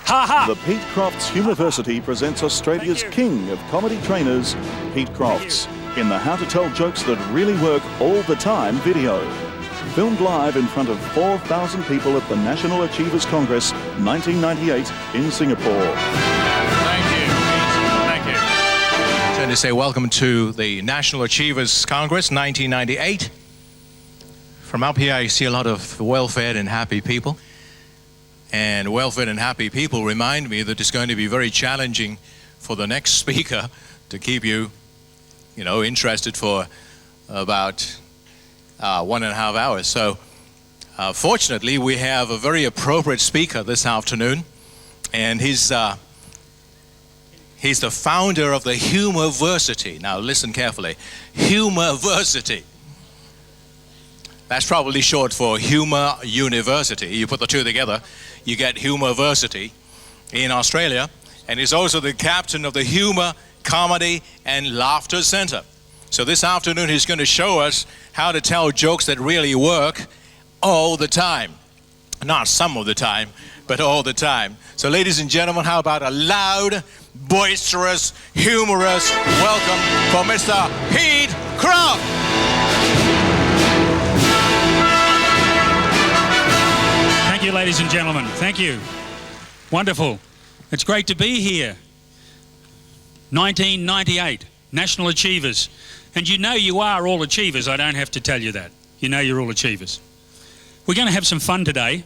The Pete Crofts Humourversity presents Australia's king of comedy trainers, Pete Crofts, in the How to Tell Jokes That Really Work All the Time video. Filmed live in front of 4,000 people at the National Achievers Congress 1998 in Singapore. Thank you, Pete. Thank you. So to say welcome to the National Achievers Congress 1998. From up here I see a lot of well-fed and happy people. And well-fed and happy people remind me that it's going to be very challenging for the next speaker to keep you, interested for about 1.5 hours. So fortunately, we have a very appropriate speaker this afternoon, and he's the founder of the Humourversity. Now listen carefully, Humourversity. That's probably short for Humour University. You put the two together, you get Humourversity in Australia. And he's also the captain of the Humour, Comedy and Laughter Centre. So this afternoon he's going to show us how to tell jokes that really work all the time. Not some of the time, but all the time. So ladies and gentlemen, how about a loud, boisterous, humorous welcome for Mr. Pete Crofts. Thank you, ladies and gentlemen. Thank you. Wonderful. It's great to be here. 1998, National Achievers. And you are all achievers. I don't have to tell you that. You're all achievers. We're going to have some fun today.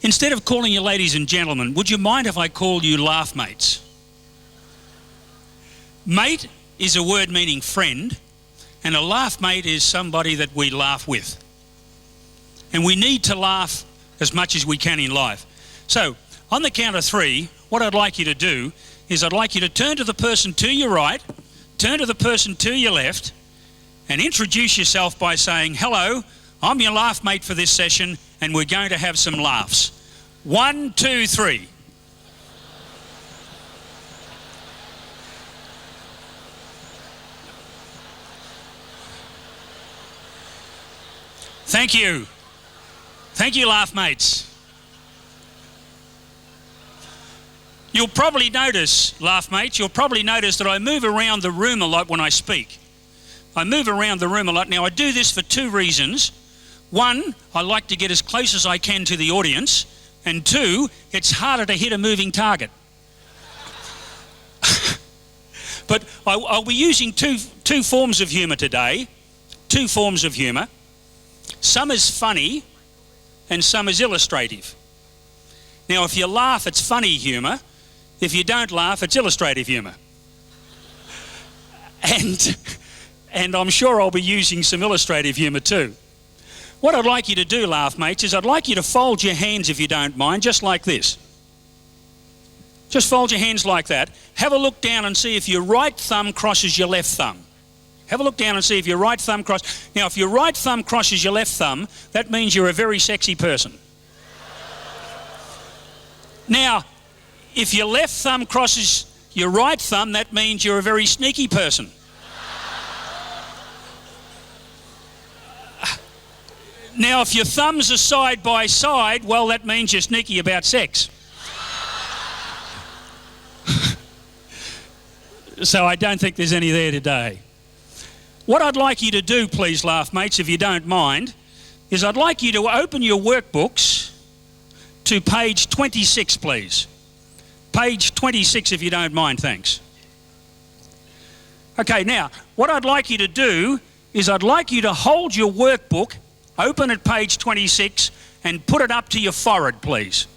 Instead of calling you ladies and gentlemen, would you mind if I call you laugh mates? Mate is a word meaning friend, and a laugh mate is somebody that we laugh with. And we need to laugh as much as we can in life. So, on the count of 3, what I'd like you to do is I'd like you to turn to the person to your right, turn to the person to your left, and introduce yourself by saying, "Hello, I'm your laugh mate for this session, and we're going to have some laughs." 1, 2, 3. Thank you. Thank you, laugh mates. You'll probably notice, laugh mates, that I move around the room a lot when I speak. I move around the room a lot. Now, I do this for 2 reasons. 1, I like to get as close as I can to the audience. And 2, it's harder to hit a moving target. But I'll be using two forms of humour today. 2 forms of humour. Some is funny and some is illustrative. Now, if you laugh, it's funny humour. If you don't laugh, it's illustrative humour. And I'm sure I'll be using some illustrative humour too. What I'd like you to do, laugh mates, is I'd like you to fold your hands, if you don't mind, just like this. Just fold your hands like that. Have a look down and see if your right thumb crosses your left thumb. Have a look down and see if your right thumb crosses. Now, if your right thumb crosses your left thumb, that means you're a very sexy person. Now, if your left thumb crosses your right thumb, that means you're a very sneaky person. Now, if your thumbs are side by side, well, that means you're sneaky about sex. So I don't think there's any there today. What I'd like you to do, please, laugh mates, if you don't mind, is I'd like you to open your workbooks to page 26, please. Page 26, if you don't mind, thanks. Okay, now, what I'd like you to do is I'd like you to hold your workbook, open at page 26, and put it up to your forehead, please.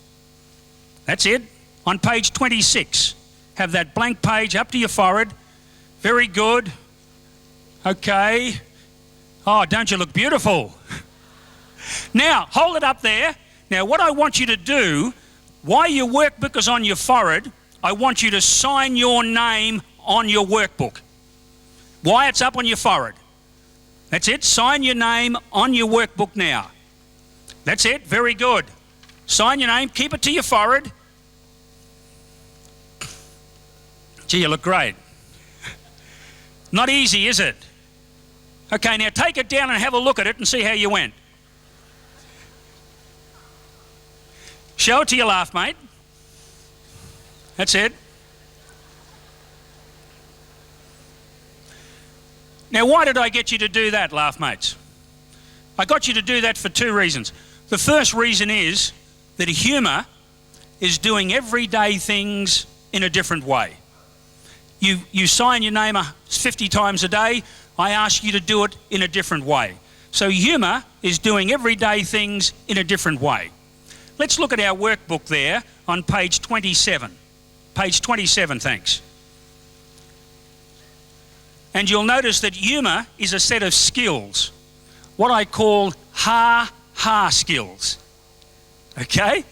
That's it. On page 26, have that blank page up to your forehead. Very good. Okay. Oh, don't you look beautiful? Now, hold it up there. Now, what I want you to do, while your workbook is on your forehead, I want you to sign your name on your workbook. Why it's up on your forehead. That's it. Sign your name on your workbook now. That's it. Very good. Sign your name. Keep it to your forehead. Gee, you look great. Not easy, is it? Okay, now take it down and have a look at it and see how you went. Show it to your laugh, mate. That's it. Now, why did I get you to do that, laugh mates? I got you to do that for two reasons. The first reason is that humour is doing everyday things in a different way. You sign your name 50 times a day. I ask you to do it in a different way. So humour is doing everyday things in a different way. Let's look at our workbook there on page 27. Page 27, thanks. And you'll notice that humour is a set of skills, what I call ha-ha skills. Okay?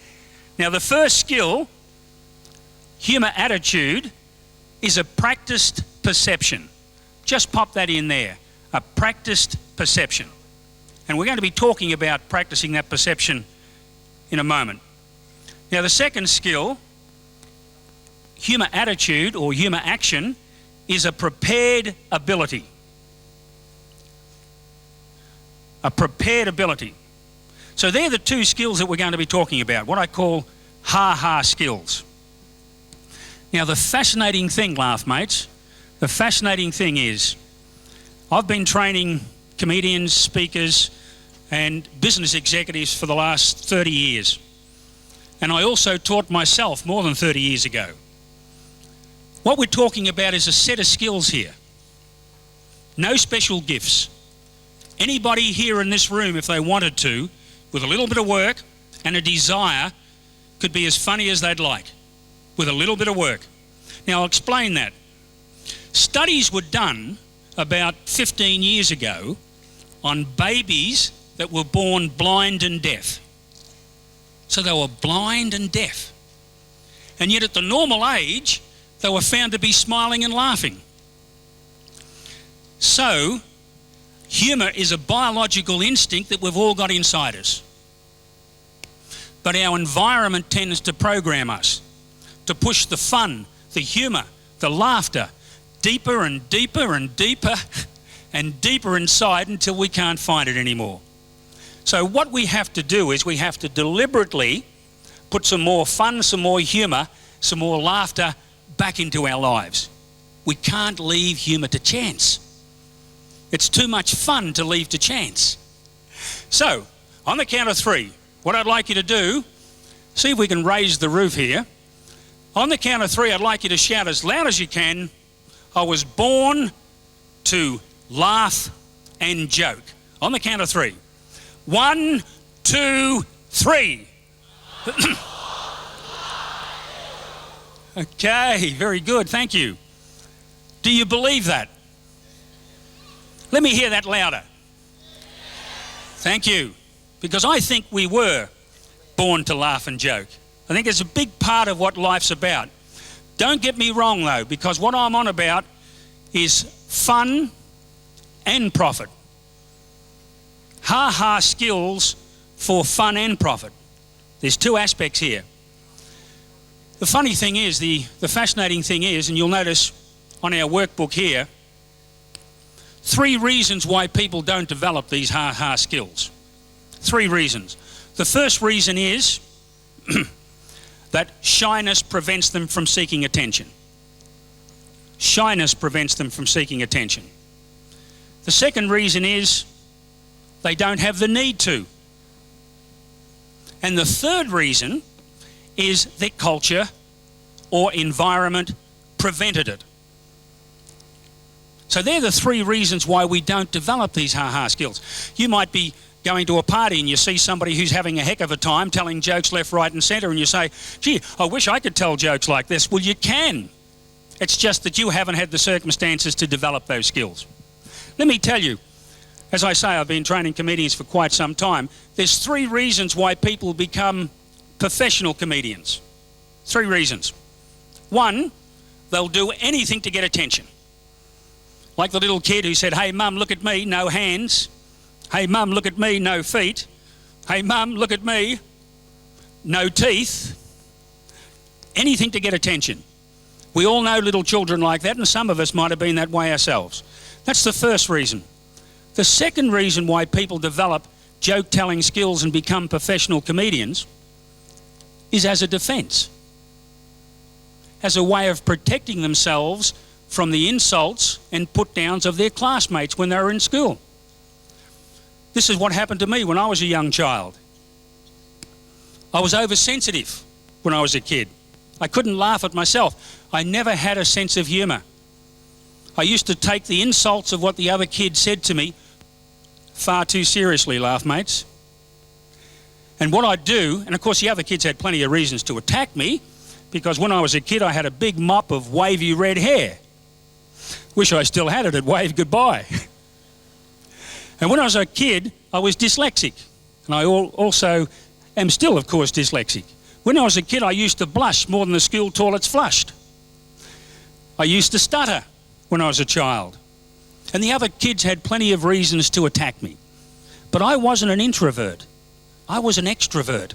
Now the first skill, humour attitude, is a practiced perception. Just pop that in there, a practiced perception. And we're going to be talking about practicing that perception in a moment. Now the second skill, humour attitude or humour action, is a prepared ability. A prepared ability. So they're the two skills that we're going to be talking about, what I call ha-ha skills. Now the fascinating thing, laugh mates, the fascinating thing is I've been training comedians, speakers and business executives for the last 30 years. And I also taught myself more than 30 years ago. What we're talking about is a set of skills here. No special gifts. Anybody here in this room, if they wanted to, with a little bit of work and a desire, could be as funny as they'd like, with a little bit of work. Now, I'll explain that. Studies were done about 15 years ago on babies that were born blind and deaf. So they were blind and deaf. And yet at the normal age, they were found to be smiling and laughing. So, humour is a biological instinct that we've all got inside us. But our environment tends to program us, to push the fun, the humour, the laughter, deeper and deeper and deeper and deeper inside until we can't find it anymore. So what we have to do is we have to deliberately put some more fun, some more humour, some more laughter back into our lives. We can't leave humour to chance. It's too much fun to leave to chance. So, on the count of three, what I'd like you to do, see if we can raise the roof here. On the count of three, I'd like you to shout as loud as you can, I was born to laugh and joke. On the count of three. 1, 2, 3. Okay, very good, thank you. Do you believe that? Let me hear that louder. Thank you. Because I think we were born to laugh and joke. I think it's a big part of what life's about. Don't get me wrong though, because what I'm on about is fun and profit. Ha-ha skills for fun and profit. There's two aspects here. The funny thing is, the fascinating thing is, and you'll notice on our workbook here, 3 reasons why people don't develop these ha-ha skills. 3 reasons. The first reason is that shyness prevents them from seeking attention. Shyness prevents them from seeking attention. The second reason is they don't have the need to. And the third reason is that culture or environment prevented it. So they're the 3 reasons why we don't develop these ha-ha skills. You might be going to a party and you see somebody who's having a heck of a time telling jokes left, right and centre, and you say, gee, I wish I could tell jokes like this. Well, you can. It's just that you haven't had the circumstances to develop those skills. Let me tell you, as I say, I've been training comedians for quite some time. There's 3 reasons why people become professional comedians. 3 reasons. 1, they'll do anything to get attention. Like the little kid who said, hey mum, look at me, no hands. Hey mum, look at me, no feet. Hey mum, look at me, no teeth. Anything to get attention. We all know little children like that, and some of us might have been that way ourselves. That's the first reason. The second reason why people develop joke-telling skills and become professional comedians is as a defence, as a way of protecting themselves from the insults and put-downs of their classmates when they were in school. This is what happened to me when I was a young child. I was oversensitive when I was a kid. I couldn't laugh at myself. I never had a sense of humour. I used to take the insults of what the other kids said to me far too seriously, laugh mates. And what I'd do, and of course the other kids had plenty of reasons to attack me, because when I was a kid I had a big mop of wavy red hair. Wish I still had it, it'd wave goodbye. And when I was a kid I was dyslexic, and I also am still of course dyslexic. When I was a kid I used to blush more than the school toilets flushed. I used to stutter when I was a child. And the other kids had plenty of reasons to attack me. But I wasn't an introvert. I was an extrovert.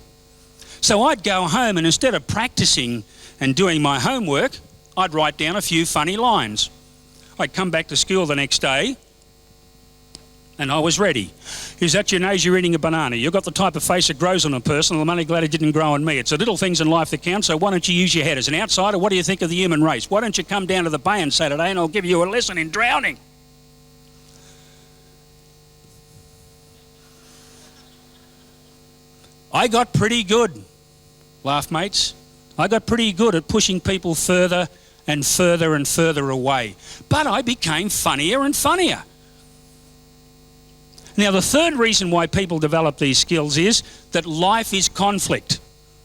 So I'd go home and instead of practicing and doing my homework, I'd write down a few funny lines. I'd come back to school the next day and I was ready. Is that your nose? You're eating a banana. You've got the type of face that grows on a person. I'm only glad it didn't grow on me. It's the little things in life that count, so why don't you use your head? As an outsider, what do you think of the human race? Why don't you come down to the bay on Saturday and I'll give you a lesson in drowning? I got pretty good, laugh mates. I got pretty good at pushing people further and further and further away. But I became funnier and funnier. Now, the third reason why people develop these skills is that life is conflict.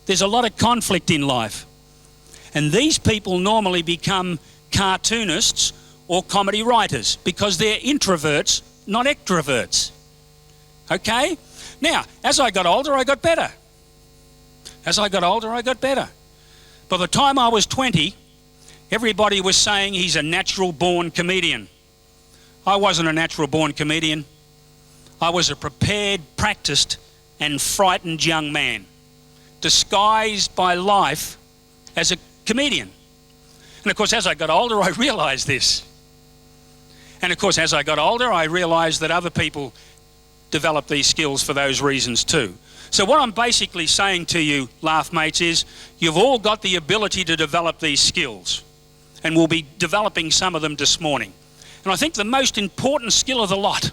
There's a lot of conflict in life. And these people normally become cartoonists or comedy writers because they're introverts, not extroverts. Okay? Now, as I got older, I got better. As I got older, I got better. By the time I was 20, everybody was saying he's a natural-born comedian. I wasn't a natural-born comedian. I was a prepared, practiced and frightened young man, disguised by life as a comedian. And of course, as I got older, I realised this. And of course, as I got older, I realised that other people develop these skills for those reasons too. So what I'm basically saying to you, laugh mates, is you've all got the ability to develop these skills. And we'll be developing some of them this morning. And I think the most important skill of the lot,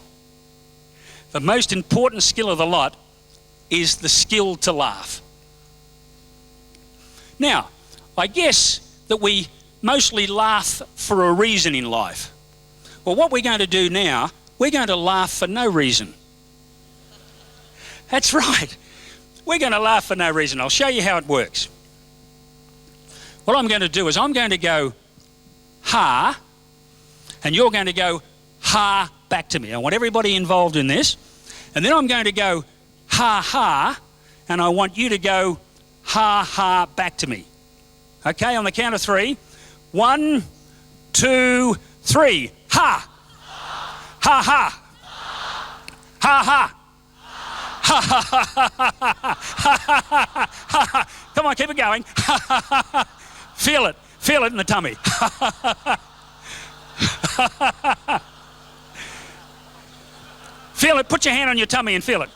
is the skill to laugh. Now, I guess that we mostly laugh for a reason in life. Well, what we're going to do now, we're going to laugh for no reason. That's right. We're going to laugh for no reason. I'll show you how it works. What I'm going to do is I'm going to go, ha, and you're going to go, ha, back to me. I want everybody involved in this. And then I'm going to go, ha, ha, and I want you to go, ha, ha, back to me. Okay, on the count of three. 1, 2, 3. Ha! Ha, ha! Ha, ha! Ha, ha, ha, ha, ha, ha, ha, ha. Come on, keep it going. Feel it in the tummy. Feel it, put your hand on your tummy and feel it.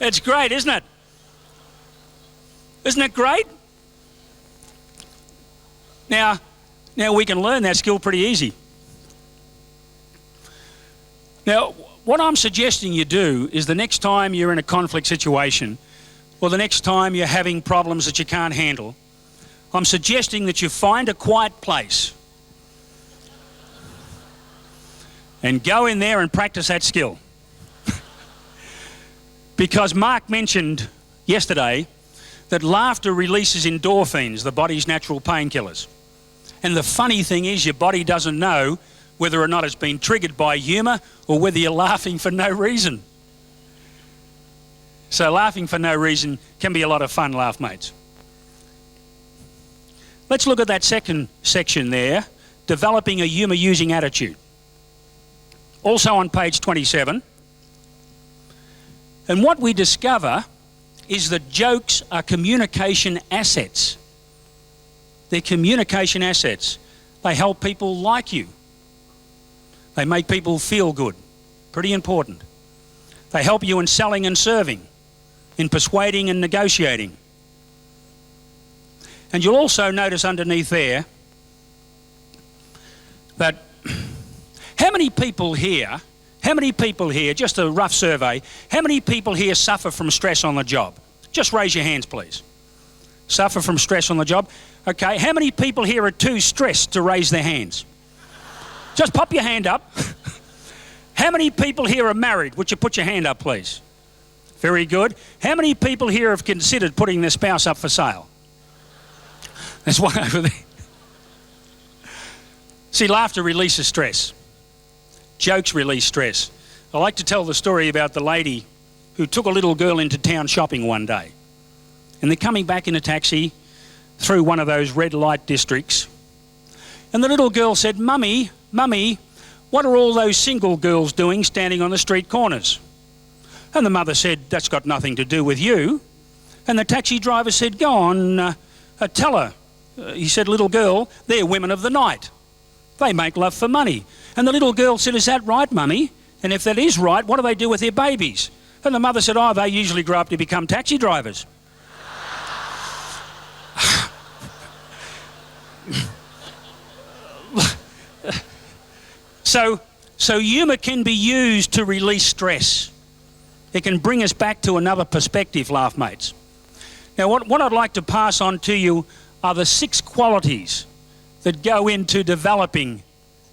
It's great, isn't it? Isn't it great? Now we can learn that skill pretty easy. Now, what I'm suggesting you do is the next time you're in a conflict situation, or the next time you're having problems that you can't handle, I'm suggesting that you find a quiet place and go in there and practice that skill. Because Mark mentioned yesterday that laughter releases endorphins, the body's natural painkillers. And the funny thing is your body doesn't know whether or not it's been triggered by humour or whether you're laughing for no reason. So laughing for no reason can be a lot of fun, laugh mates. Let's look at that second section there, developing a humour-using attitude. Also on page 27. And what we discover is that jokes are communication assets. They're communication assets. They help people like you. They make people feel good. Pretty important. They help you in selling and serving, in persuading and negotiating. And you'll also notice underneath there that how many people here, just a rough survey, how many people here suffer from stress on the job? Just raise your hands, please. Suffer from stress on the job? Okay, how many people here are too stressed to raise their hands? Just pop your hand up. How many people here are married? Would you put your hand up, please? Very good. How many people here have considered putting their spouse up for sale? There's one over there. See, laughter releases stress. Jokes release stress. I like to tell the story about the lady who took a little girl into town shopping one day. And they're coming back in a taxi through one of those red light districts. And the little girl said, "Mummy, Mummy, what are all those single girls doing standing on the street corners?" And the mother said, "That's got nothing to do with you." And the taxi driver said, "Go on, tell her." He said, "Little girl, they're women of the night. They make love for money." And the little girl said, "Is that right, Mummy? And if that is right, what do they do with their babies?" And the mother said, "Oh, they usually grow up to become taxi drivers." So humour can be used to release stress. It can bring us back to another perspective, laugh mates. Now what I'd like to pass on to you are the 6 qualities that go into developing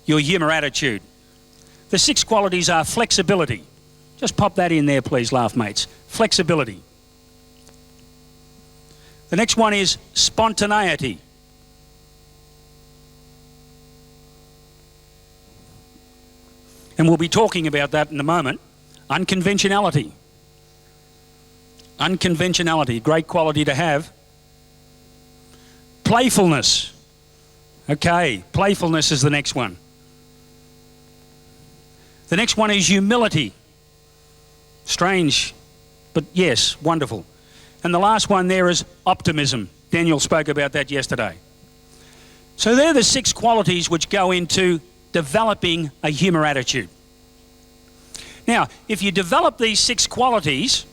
your humour attitude. The 6 qualities are flexibility. Just pop that in there, please, laugh mates. Flexibility. The next one is spontaneity. And we'll be talking about that in a moment. Unconventionality. Unconventionality, great quality to have. Playfulness. Okay, playfulness is the next one. The next one is humility. Strange, but yes, wonderful. And the last one there is optimism. Daniel spoke about that yesterday. So they're the 6 qualities which go into developing a humour attitude. Now, if you develop these 6 qualities,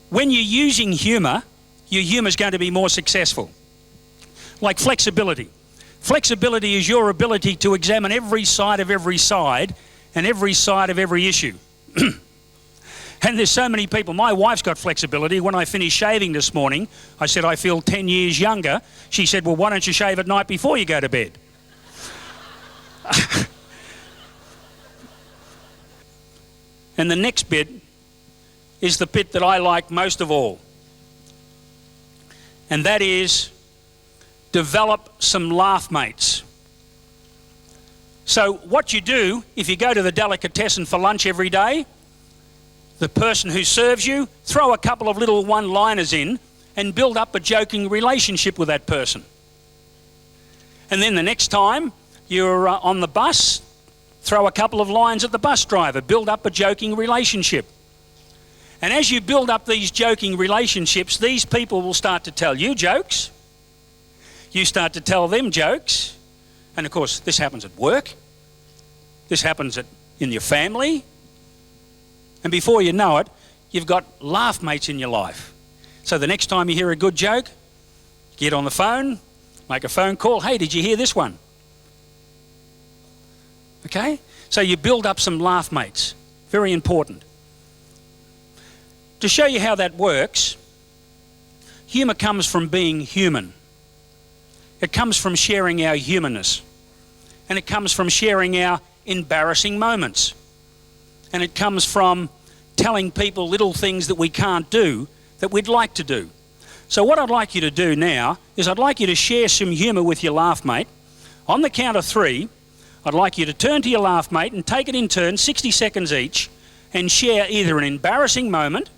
when you're using humour, your humour is going to be more successful. Like flexibility. Flexibility is your ability to examine every side of every side and every side of every issue. And there's so many people. My wife's got flexibility. When I finished shaving this morning, I said, "I feel 10 years younger." She said, "Well, why don't you shave at night before you go to bed?" And the next bit is the bit that I like most of all. And that is develop some laugh mates. So what you do, if you go to the delicatessen for lunch every day, the person who serves you, throw a couple of little one-liners in and build up a joking relationship with that person. And then the next time you're on the bus, throw a couple of lines at the bus driver, build up a joking relationship. And as you build up these joking relationships, these people will start to tell you jokes. You start to tell them jokes. And of course, this happens at work. This happens in your family. And before you know it, you've got laugh mates in your life. So the next time you hear a good joke, get on the phone, make a phone call. "Hey, did you hear this one?" Okay? So you build up some laugh mates. Very important. To show you how that works, humour comes from being human. It comes from sharing our humanness. And it comes from sharing our embarrassing moments. And it comes from telling people little things that we can't do that we'd like to do. So what I'd like you to do now is I'd like you to share some humour with your laugh mate. On the count of 3, I'd like you to turn to your laugh mate and take it in turn, 60 seconds each, and share either an embarrassing moment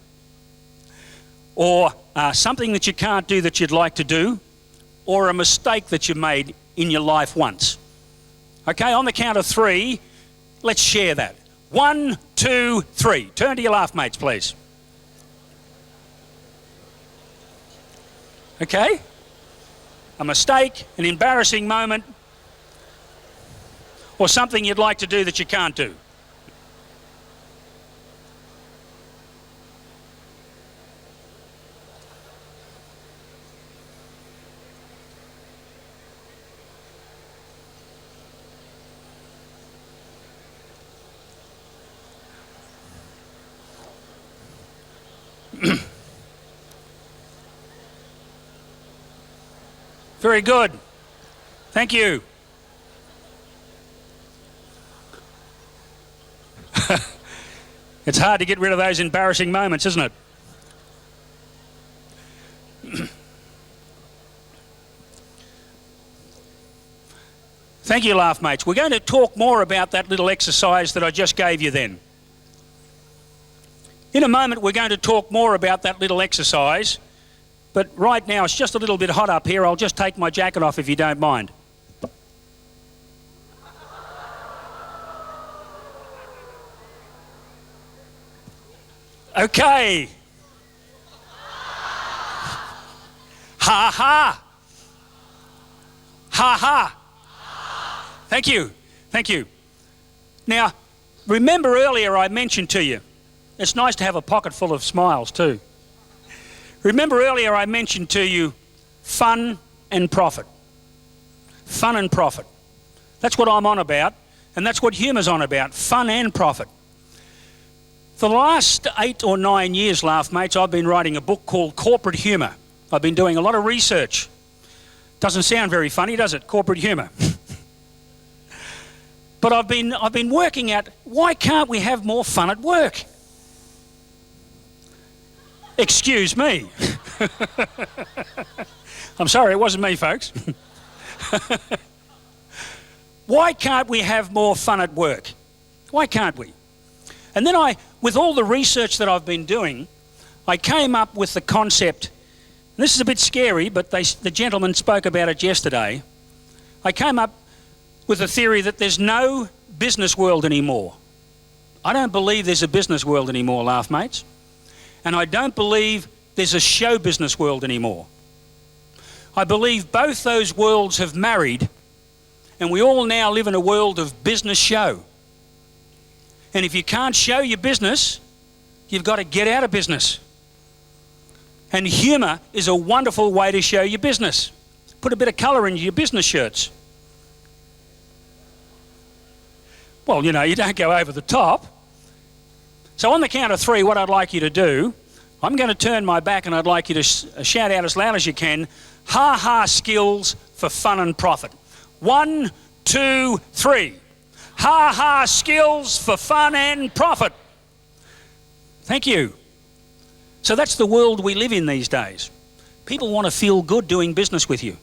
or something that you can't do that you'd like to do, or a mistake that you made in your life once. Okay, on the count of 3, let's share that. 1, 2, 3. Turn to your laugh mates, please. Okay? A mistake, an embarrassing moment, or something you'd like to do that you can't do. Very good. Thank you. It's hard to get rid of those embarrassing moments, isn't it? Thank you, laugh mates. We're going to talk more about that little exercise that I just gave you then. In a moment, we're going to talk more about that little exercise, but right now it's just a little bit hot up here. I'll just take my jacket off if you don't mind. Okay. Ha ha. Ha ha. Thank you. Thank you. Now, remember earlier I mentioned to you, it's nice to have a pocket full of smiles too. Remember earlier I mentioned to you fun and profit. Fun and profit. That's what I'm on about, and that's what humour's on about, fun and profit. For the last 8 or 9 years, laugh mates, I've been writing a book called Corporate Humour. I've been doing a lot of research. Doesn't sound very funny, does it? Corporate humour. But I've been working out, why can't we have more fun at work? Excuse me. I'm sorry, it wasn't me, folks. Why can't we have more fun at work? Why can't we? And then with all the research that I've been doing, I came up with the concept, and this is a bit scary, but the gentleman spoke about it yesterday. I came up with the theory that there's no business world anymore. I don't believe there's a business world anymore, laugh mates. And I don't believe there's a show business world anymore. I believe both those worlds have married, and we all now live in a world of business show. And if you can't show your business, you've got to get out of business. And humour is a wonderful way to show your business. Put a bit of colour into your business shirts. Well, you know, you don't go over the top. So on the count of 3, what I'd like you to do, I'm going to turn my back and I'd like you to shout out as loud as you can, ha-ha skills for fun and profit. 1, 2, 3. Ha-ha skills for fun and profit. Thank you. So that's the world we live in these days. People want to feel good doing business with you.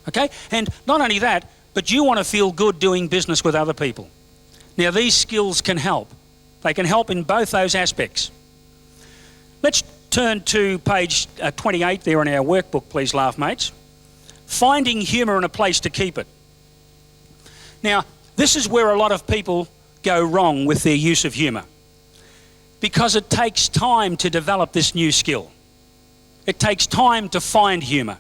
Okay? And not only that, but you want to feel good doing business with other people. Now, these skills can help. They can help in both those aspects. Let's turn to page 28 there in our workbook, please, laugh mates. Finding humour and a place to keep it. Now, this is where a lot of people go wrong with their use of humour, because it takes time to develop this new skill. It takes time to find humour.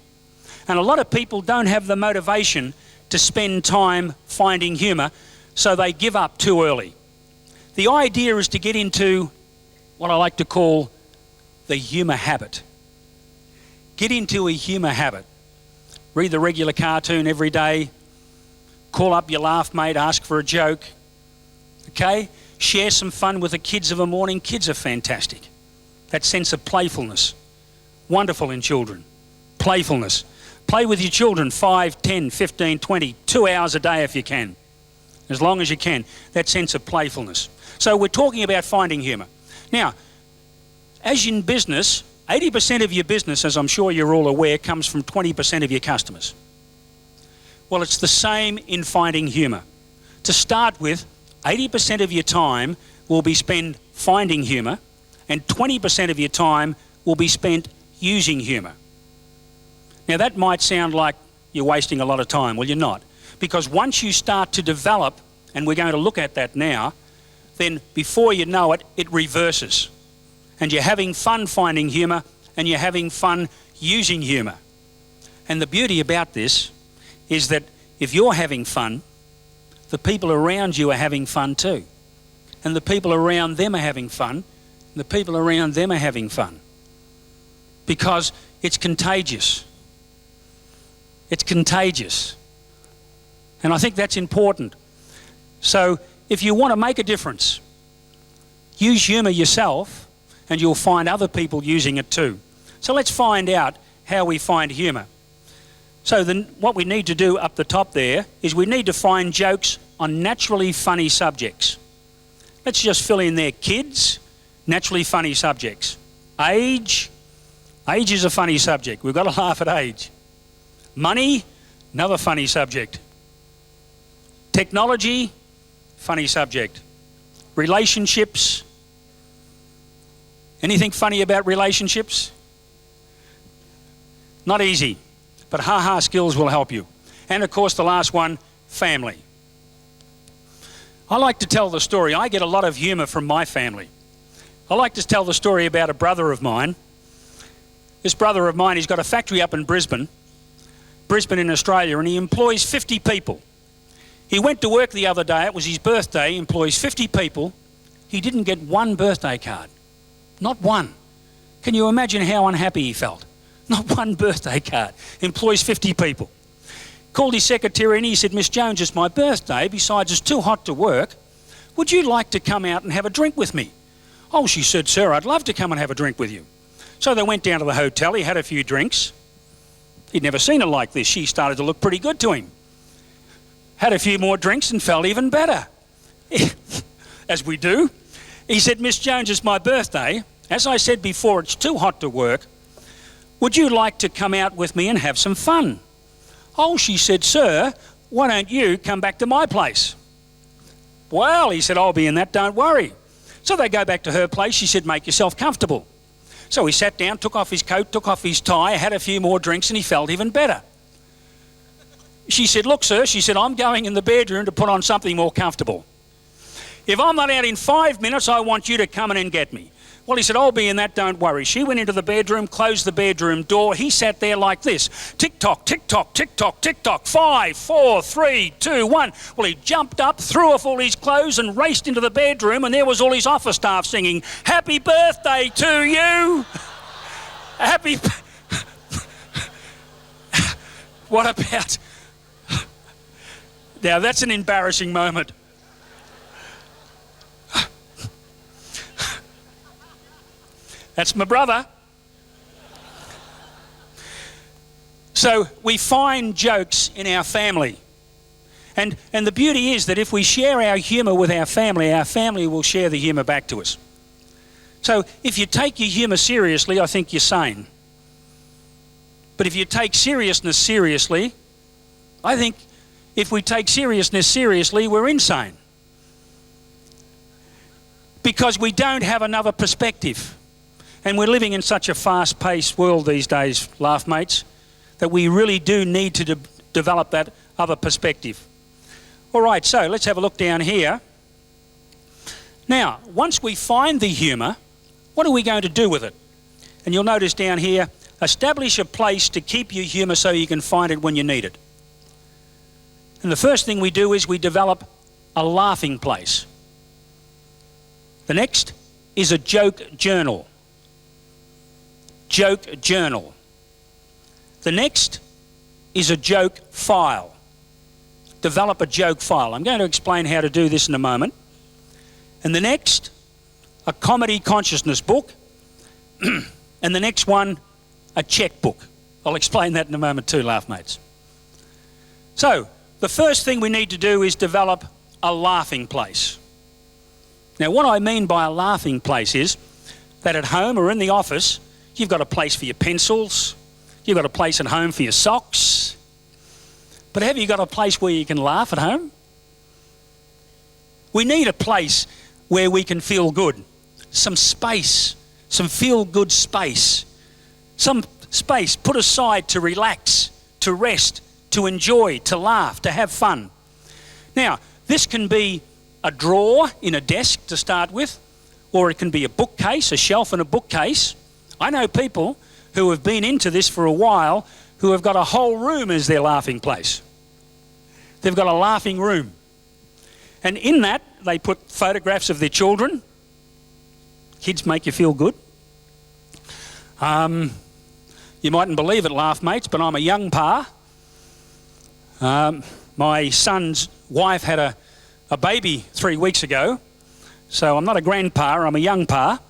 And a lot of people don't have the motivation to spend time finding humour, so they give up too early. The idea is to get into what I like to call the humour habit. Get into a humour habit. Read the regular cartoon every day. Call up your laugh mate, ask for a joke. Okay? Share some fun with the kids of a morning. Kids are fantastic. That sense of playfulness. Wonderful in children. Playfulness. Play with your children 5, 10, 15, 20, 2 hours a day if you can. As long as you can. That sense of playfulness. So we're talking about finding humour. Now, as in business, 80% of your business, as I'm sure you're all aware, comes from 20% of your customers. Well, it's the same in finding humour. To start with, 80% of your time will be spent finding humour, and 20% of your time will be spent using humour. Now, that might sound like you're wasting a lot of time. Well, you're not. Because once you start to develop, and we're going to look at that now, then before you know it, it reverses. And you're having fun finding humour, and you're having fun using humour. And the beauty about this is that if you're having fun, the people around you are having fun too. And the people around them are having fun, and the people around them are having fun. Because it's contagious. It's contagious. And I think that's important. So if you want to make a difference, use humour yourself, and you'll find other people using it too. So let's find out how we find humour. So then what we need to do up the top there is we need to find jokes on naturally funny subjects. Let's just fill in there: kids, naturally funny subjects. Age is a funny subject. We've got to laugh at age. Money, another funny subject. Technology, funny subject. Relationships. Anything funny about relationships? Not easy, but ha-ha skills will help you. And of course the last one, family. I like to tell the story. I get a lot of humour from my family. I like to tell the story about a brother of mine. This brother of mine, he's got a factory up in Brisbane in Australia, and he employs 50 people. He went to work the other day, it was his birthday, he employs 50 people. He didn't get one birthday card. Not one. Can you imagine how unhappy he felt? Not one birthday card. Employs 50 people. Called his secretary and he said, "Miss Jones, it's my birthday. Besides, it's too hot to work. Would you like to come out and have a drink with me?" "Oh," she said, "sir, I'd love to come and have a drink with you." So they went down to the hotel. He had a few drinks. He'd never seen her like this. She started to look pretty good to him. Had a few more drinks and felt even better. As we do. He said, "Miss Jones, it's my birthday. As I said before, it's too hot to work. Would you like to come out with me and have some fun?" "Oh," she said, "sir, why don't you come back to my place?" "Well," he said, "I'll be in that, don't worry." So they go back to her place. She said, "Make yourself comfortable." So he sat down, took off his coat, took off his tie, had a few more drinks, and he felt even better. She said, "Look, sir," she said, "I'm going in the bedroom to put on something more comfortable. If I'm not out in 5 minutes, I want you to come in and get me." Well, he said, "I'll be in that, don't worry." She went into the bedroom, closed the bedroom door. He sat there like this. Tick-tock, tick-tock, tick-tock, tick-tock. 5, 4, 3, 2, 1. Well, he jumped up, threw off all his clothes and raced into the bedroom, and there was all his office staff singing, "Happy birthday to you." Happy... What about... Now, that's an embarrassing moment. That's my brother. So we find jokes in our family. And the beauty is that if we share our humour with our family will share the humour back to us. So if you take your humour seriously, I think you're sane. But if you take seriousness seriously, I think if we take seriousness seriously, we're insane. Because we don't have another perspective. And we're living in such a fast-paced world these days, laugh mates, that we really do need to develop that other perspective. All right, so let's have a look down here. Now, once we find the humour, what are we going to do with it? And you'll notice down here, establish a place to keep your humour so you can find it when you need it. And the first thing we do is we develop a laughing place. The next is a joke journal. Joke journal. The next is a joke file. Develop a joke file. I'm going to explain how to do this in a moment. And the next, a comedy consciousness book. And the next one, a checkbook. I'll explain that in a moment too, laugh mates. So, the first thing we need to do is develop a laughing place. Now, what I mean by a laughing place is that at home or in the office, you've got a place for your pencils, you've got a place at home for your socks, but have you got a place where you can laugh at home? We need a place where we can feel good, some space, some feel-good space, some space put aside to relax, to rest, to enjoy, to laugh, to have fun. Now, this can be a drawer in a desk to start with, or it can be a bookcase, a shelf in a bookcase. I know people who have been into this for a while who have got a whole room as their laughing place. They've got a laughing room. And in that, they put photographs of their children. Kids make you feel good. You mightn't believe it, laugh mates, but I'm a young pa. My son's wife had a baby 3 weeks ago, so I'm not a grandpa, I'm a young pa.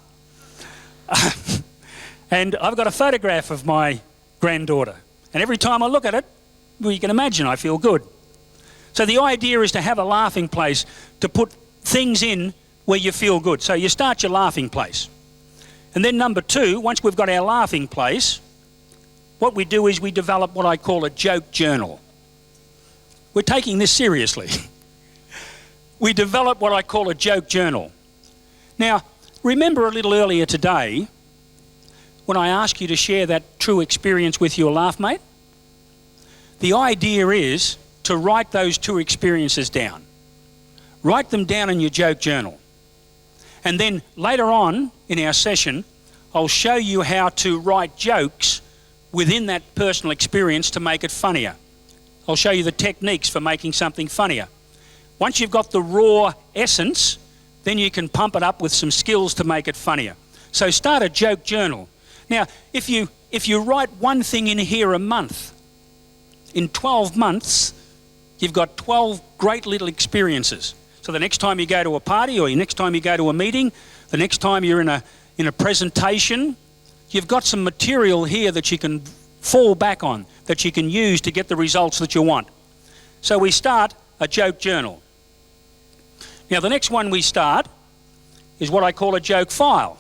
And I've got a photograph of my granddaughter. And every time I look at it, Well, you can imagine I feel good. So the idea is to have a laughing place, to put things in where you feel good. So you start your laughing place. And then number two, once we've got our laughing place, what we do is we develop what I call a joke journal. We're taking this seriously. We develop what I call a joke journal. Now, remember a little earlier today when I asked you to share that true experience with your laugh mate? The idea is to write those two experiences down. Write them down in your joke journal. And then later on in our session, I'll show you how to write jokes within that personal experience to make it funnier. I'll show you the techniques for making something funnier. Once you've got the raw essence, then you can pump it up with some skills to make it funnier. So start a joke journal. Now, if you write one thing in here a month, in 12 months, you've got 12 great little experiences. So the next time you go to a party, or the next time you go to a meeting, the next time you're in a presentation, you've got some material here that you can fall back on, that you can use to get the results that you want. So we start a joke journal. Now the next one we start is what I call a joke file.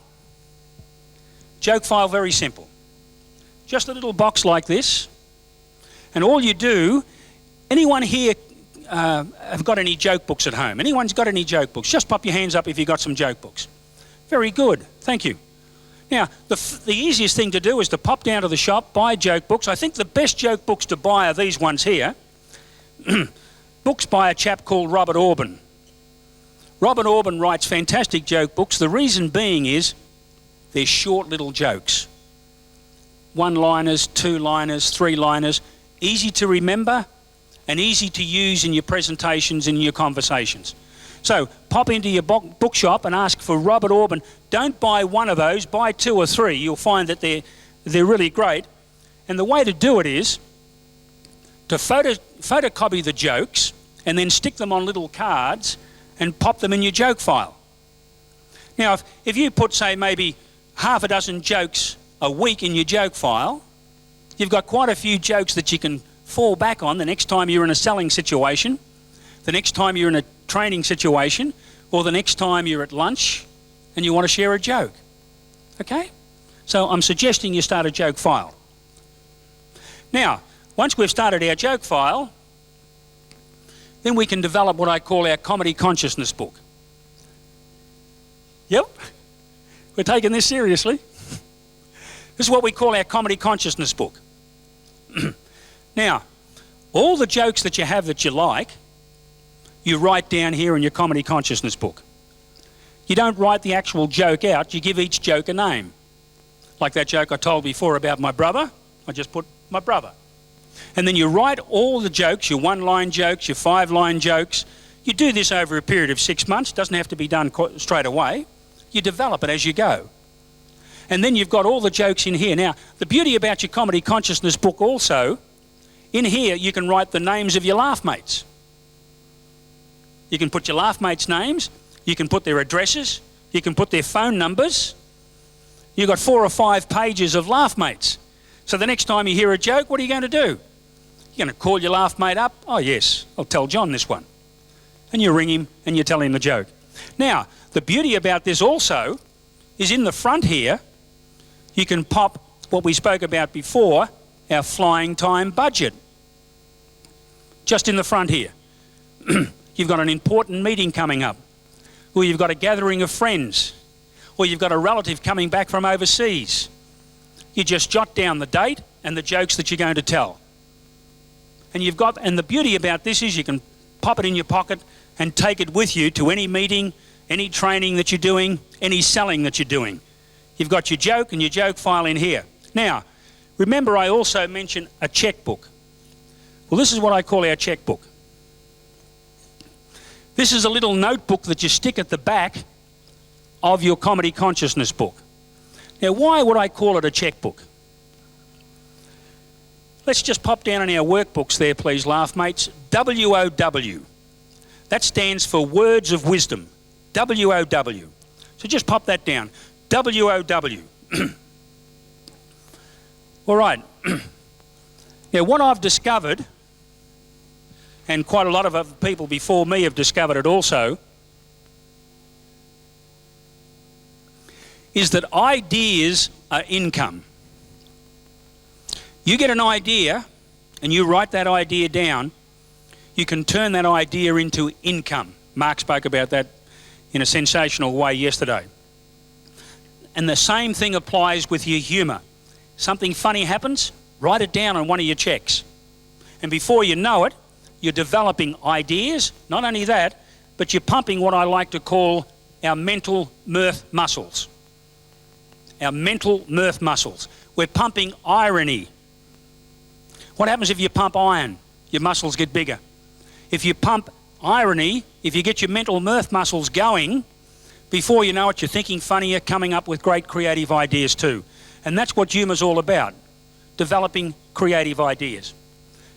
Joke file, very simple. Just a little box like this, and all you do, anyone here have got any joke books at home? Anyone's got any joke books? Just pop your hands up if you've got some joke books. Very good, thank you. Now, the easiest thing to do is to pop down to the shop, buy joke books. I think the best joke books to buy are these ones here. Books by a chap called Robert Orban. Robert Orban writes fantastic joke books. The reason being is they're short little jokes. One-liners, two-liners, three-liners, easy to remember and easy to use in your presentations and your conversations. So pop into your bookshop and ask for Robert Orban. Don't buy one of those, buy two or three. You'll find that they're really great. And the way to do it is to photocopy the jokes and then stick them on little cards and pop them in your joke file. Now, if you put, say, maybe half a dozen jokes a week in your joke file, you've got quite a few jokes that you can fall back on the next time you're in a selling situation, the next time you're in a training situation, or the next time you're at lunch and you want to share a joke. Okay? So I'm suggesting you start a joke file. Now, once we've started our joke file, then we can develop what I call our comedy consciousness book. Yep, we're taking this seriously. This is what we call our comedy consciousness book. Now, all the jokes that you have that you like, you write down here in your comedy consciousness book. You don't write the actual joke out, you give each joke a name. Like that joke I told before about my brother, I just put my brother. And then you write all the jokes, your one-line jokes, your five-line jokes. You do this over a period of 6 months, doesn't have to be done straight away. You develop it as you go. And then you've got all the jokes in here. Now, the beauty about your comedy consciousness book also, in here you can write the names of your laugh mates. You can put your laugh mates' names, you can put their addresses, you can put their phone numbers. You've got 4 or 5 pages of laugh mates. So the next time you hear a joke, what are you going to do? You're going to call your laugh mate up. Oh yes, I'll tell John this one. And you ring him and you tell him the joke. Now, the beauty about this also is in the front here, you can pop what we spoke about before, our flying time budget. Just in the front here. You've got an important meeting coming up, or you've got a gathering of friends, or you've got a relative coming back from overseas. You just jot down the date and the jokes that you're going to tell. And the beauty about this is you can pop it in your pocket and take it with you to any meeting, any training that you're doing, any selling that you're doing. You've got your joke and your joke file in here. Now, remember I also mentioned a checkbook. Well, this is what I call our checkbook. This is a little notebook that you stick at the back of your comedy consciousness book. Now, why would I call it a checkbook? Let's just pop down in our workbooks there, please, laugh mates. WOW. That stands for Words of Wisdom. WOW. So just pop that down. WOW. All right. Now, what I've discovered and quite a lot of other people before me have discovered it also, is that ideas are income. You get an idea and you write that idea down, you can turn that idea into income. Mark spoke about that in a sensational way yesterday. And the same thing applies with your humour. Something funny happens, write it down on one of your checks. And before you know it, you're developing ideas. Not only that, but you're pumping what I like to call our mental mirth muscles. Our mental mirth muscles. We're pumping irony. What happens if you pump iron? Your muscles get bigger. If you pump irony, if you get your mental mirth muscles going, before you know it, you're thinking funnier, coming up with great creative ideas too. And that's what humour's all about, developing creative ideas.